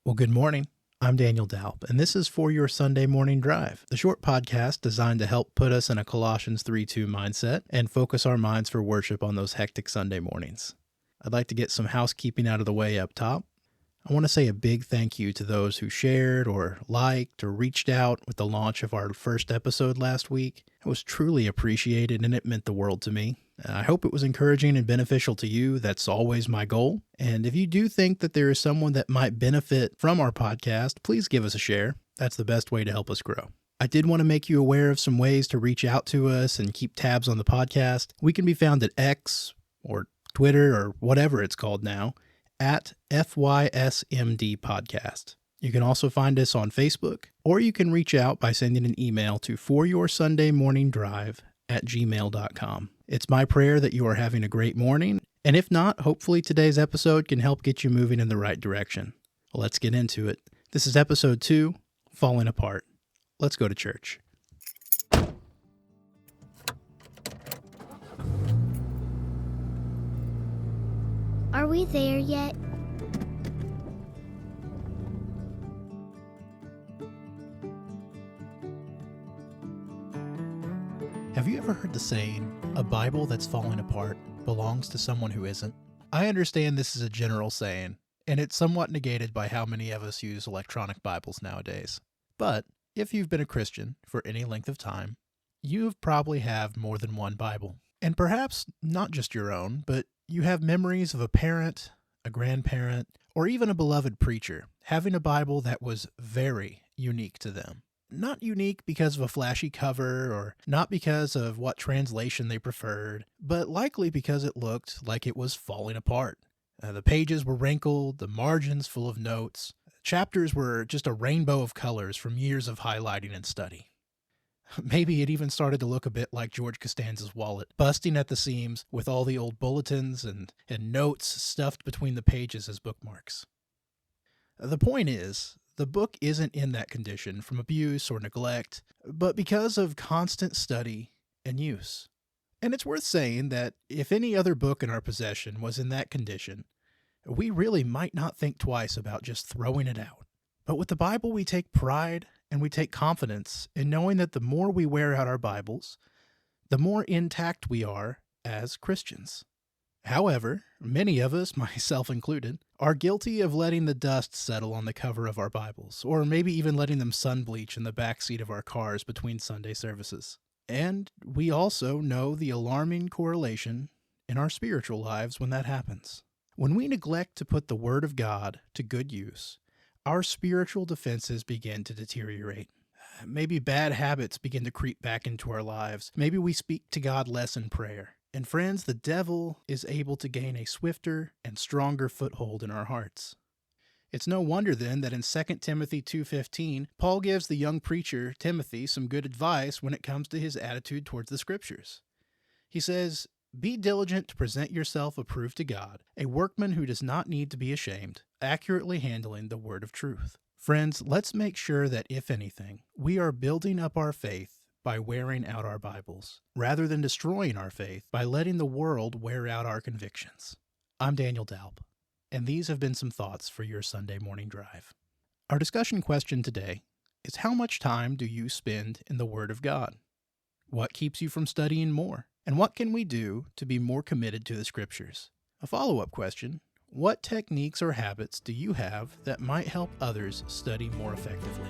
Well, good morning. I'm Daniel Dalp, and this is For Your Sunday Morning Drive, the short podcast designed to help put us in a Colossians 3:2 mindset and focus our minds for worship on those hectic Sunday mornings. I'd like to get some housekeeping out of the way up top. I want to say a big thank you to those who shared or liked or reached out with the launch of our first episode last week. It was truly appreciated and it meant the world to me. I hope it was encouraging and beneficial to you. That's always my goal. And if you do think that there is someone that might benefit from our podcast, please give us a share. That's the best way to help us grow. I did want to make you aware of some ways to reach out to us and keep tabs on the podcast. We can be found at X or Twitter or whatever it's called now at FYSMD Podcast. You can also find us on Facebook, or you can reach out by sending an email to foryoursundaymorningdrive@gmail.com. It's my prayer that you are having a great morning, and if not, hopefully today's episode can help get you moving in the right direction. Well, let's get into it. This is episode 2, Falling Apart. Let's go to church. Are we there yet? Have you ever heard the saying, a Bible that's falling apart belongs to someone who isn't? I understand this is a general saying, and it's somewhat negated by how many of us use electronic Bibles nowadays. But if you've been a Christian for any length of time, you probably have more than one Bible. And perhaps not just your own, but you have memories of a parent, a grandparent, or even a beloved preacher having a Bible that was very unique to them. Not unique because of a flashy cover or not because of what translation they preferred, but likely because it looked like it was falling apart. The pages were wrinkled, the margins full of notes. Chapters were just a rainbow of colors from years of highlighting and study. Maybe it even started to look a bit like George Costanza's wallet, busting at the seams with all the old bulletins and notes stuffed between the pages as bookmarks. The point is, the book isn't in that condition from abuse or neglect, but because of constant study and use. And it's worth saying that if any other book in our possession was in that condition, we really might not think twice about just throwing it out. But with the Bible, we take pride and we take confidence in knowing that the more we wear out our Bibles, the more intact we are as Christians. However, many of us, myself included, are guilty of letting the dust settle on the cover of our Bibles, or maybe even letting them sun bleach in the back seat of our cars between Sunday services. And we also know the alarming correlation in our spiritual lives when that happens. When we neglect to put the Word of God to good use, our spiritual defenses begin to deteriorate. Maybe bad habits begin to creep back into our lives. Maybe we speak to God less in prayer. And friends, the devil is able to gain a swifter and stronger foothold in our hearts. It's no wonder then that in 2 Timothy 2:15, Paul gives the young preacher Timothy some good advice when it comes to his attitude towards the Scriptures. He says, "Be diligent to present yourself approved to God, a workman who does not need to be ashamed, accurately handling the word of truth." Friends, let's make sure that, if anything, we are building up our faith by wearing out our Bibles, rather than destroying our faith by letting the world wear out our convictions. I'm Daniel Dalp, and these have been some thoughts for your Sunday morning drive. Our discussion question today is, how much time do you spend in the Word of God? What keeps you from studying more? And what can we do to be more committed to the Scriptures? A follow-up question, what techniques or habits do you have that might help others study more effectively?